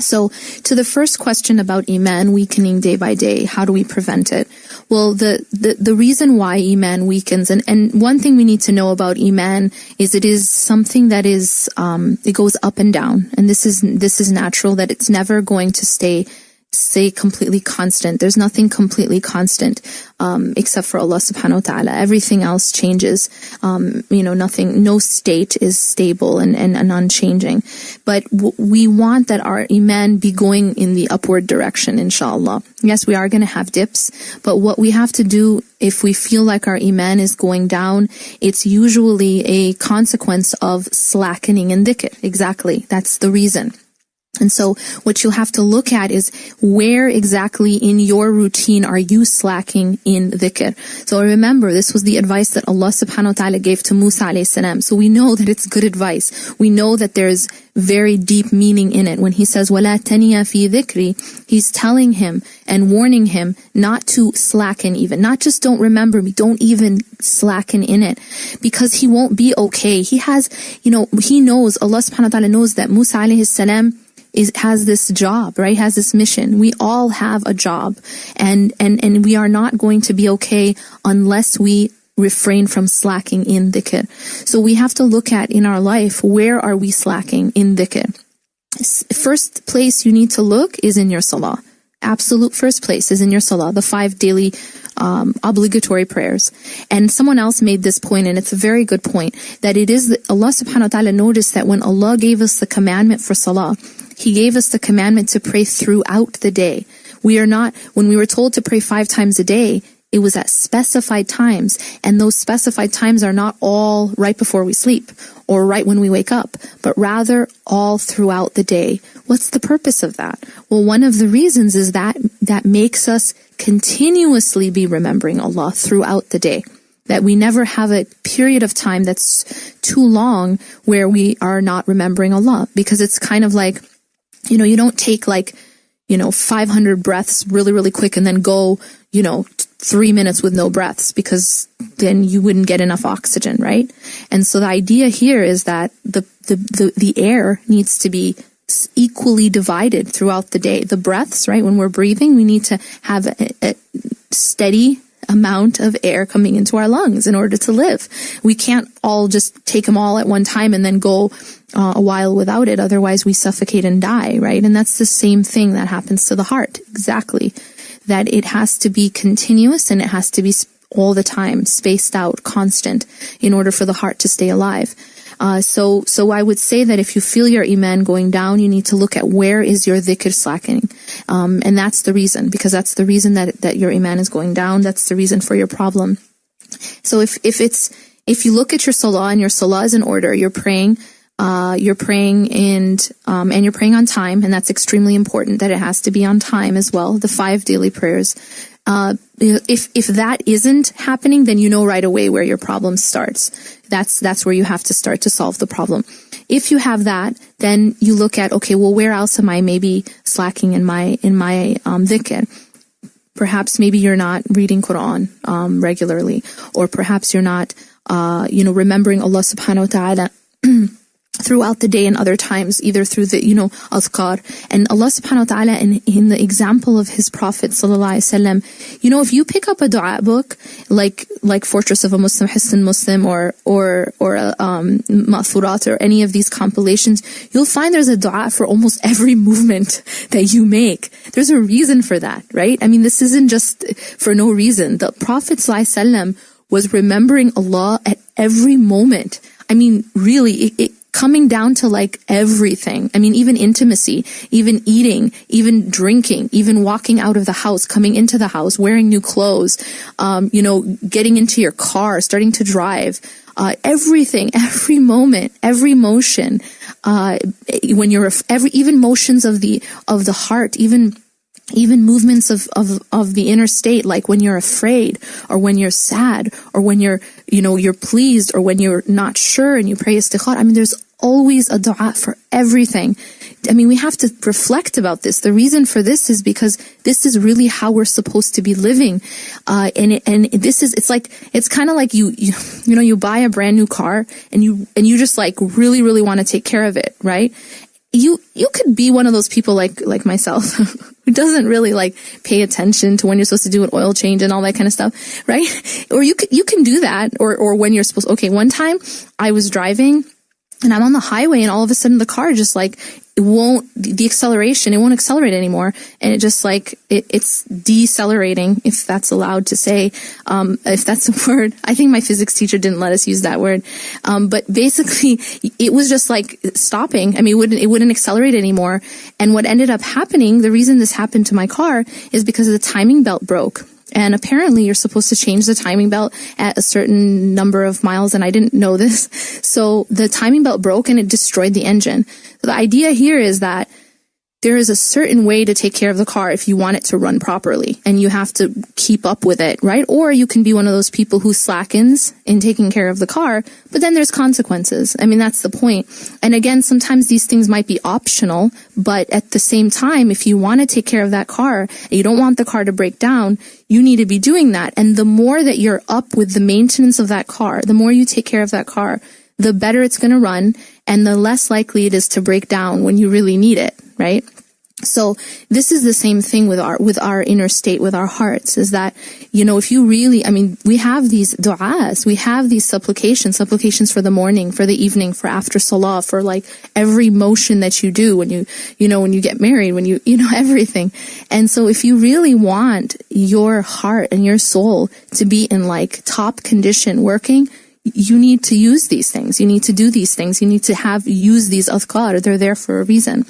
So to the first question about Iman weakening day by day, how do we prevent it? Well, the reason why Iman weakens, and one thing we need to know about Iman is it is something that is, it goes up and down. And this is natural, that it's never going to stay completely constant. There's nothing completely constant, except for Allah subhanahu wa ta'ala. Everything else changes. No state is stable and unchanging. But we want that our Iman be going in the upward direction, inshallah. Yes, we are going to have dips, but what we have to do if we feel like our Iman is going down, it's usually a consequence of slackening in dhikr. Exactly. That's the reason. And so what you'll have to look at is where exactly in your routine are you slacking in dhikr. So remember, this was the advice that Allah subhanahu wa ta'ala gave to Musa alayhi salam. So we know that it's good advice. We know that there's very deep meaning in it. When he says, وَلَا تَنِيَ فِي ذِكْرِ, he's telling him and warning him not to slacken even. Not just don't remember me, don't even slacken in it. Because he won't be okay. He knows, Allah subhanahu wa ta'ala knows that Musa alayhi salam has this job, right? Has this mission. We all have a job, and we are not going to be okay unless we refrain from slacking in dhikr. So we have to look at in our life, where are we slacking in dhikr? First place you need to look is in your salah. Absolute first place is in your salah, the 5 daily obligatory prayers. And someone else made this point, and it's a very good point, that it is Allah subhanahu wa ta'ala noticed that when Allah gave us the commandment for salah, He gave us the commandment to pray throughout the day. When we were told to pray 5 times a day, it was at specified times, and those specified times are not all right before we sleep or right when we wake up, but rather all throughout the day. What's the purpose of that? Well, one of the reasons is that makes us continuously be remembering Allah throughout the day. That we never have a period of time that's too long where we are not remembering Allah, because it's kind of like, you don't take 500 breaths really, really quick and then go, 3 minutes with no breaths, because then you wouldn't get enough oxygen, right? And so the idea here is that the air needs to be equally divided throughout the day. The breaths, right? When we're breathing, we need to have a steady amount of air coming into our lungs in order to live. We can't all just take them all at one time and then go a while without it. Otherwise we suffocate and die, right? And that's the same thing that happens to the heart. Exactly. That it has to be continuous, and it has to be all the time, spaced out, constant, in order for the heart to stay alive. So I would say that if you feel your Iman going down, you need to look at where is your dhikr slackening. And that's the reason, because that's the reason that your Iman is going down. That's the reason for your problem. So if you look at your salah and your salah is in order, you're praying and you're praying on time, and that's extremely important that it has to be on time as well. The 5 daily prayers. If that isn't happening, then you know right away where your problem starts. That's where you have to start to solve the problem. If you have that, then you look at, okay, well, where else am I maybe slacking in my dhikr? Perhaps maybe you're not reading Quran regularly, or perhaps you're not remembering Allah subhanahu wa ta'ala throughout the day and other times, either through the, azkar. And Allah subhanahu wa ta'ala, in the example of His Prophet sallallahu alaihi wasallam, if you pick up a dua book, like Fortress of a Muslim, Hisn Muslim, or Ma'thurat, or any of these compilations, you'll find there's a dua for almost every movement that you make. There's a reason for that, right? I mean, this isn't just for no reason. The Prophet sallallahu alaihi wasallam was remembering Allah at every moment. I mean, really, it coming down to everything. I mean, even intimacy, even eating, even drinking, even walking out of the house, coming into the house, wearing new clothes, getting into your car, starting to drive, everything, every moment, every motion, when you're, even motions of the heart, even movements of the inner state, like when you're afraid, or when you're sad, or when you're pleased, or when you're not sure and you pray istikhara. I mean, there's always a dua for everything. I mean, we have to reflect about this. The reason for this is because this is really how we're supposed to be living. It's kind of like you buy a brand new car and you just really, really want to take care of it, right? you could be one of those people like myself who doesn't really like pay attention to when you're supposed to do an oil change and all that kind of stuff, right? Or you can do that, or when you're supposed. Okay, one time I was driving and I'm on the highway and all of a sudden the car just like, it won't accelerate anymore. And it just like, it's decelerating, if that's allowed to say, if that's a word. I think my physics teacher didn't let us use that word. But basically it was just like stopping. I mean, it wouldn't accelerate anymore. And what ended up happening, the reason this happened to my car is because the timing belt broke. And apparently you're supposed to change the timing belt at a certain number of miles, and I didn't know this. So the timing belt broke and it destroyed the engine. So the idea here is that there is a certain way to take care of the car if you want it to run properly, and you have to keep up with it, right? Or you can be one of those people who slackens in taking care of the car, but then there's consequences. I mean, that's the point. And again, sometimes these things might be optional, but at the same time, if you want to take care of that car and you don't want the car to break down, you need to be doing that. And the more that you're up with the maintenance of that car, the more you take care of that car, the better it's going to run, and the less likely it is to break down when you really need it, right? So this is the same thing with our inner state, with our hearts, is that, you know, if you really, I mean, we have these du'as, we have these supplications for the morning, for the evening, for after salah, for like every motion that you do when when you get married, when you everything. And so if you really want your heart and your soul to be in like top condition working, you need to use these things. You need to do these things. You need to use these adhkar. They're there for a reason.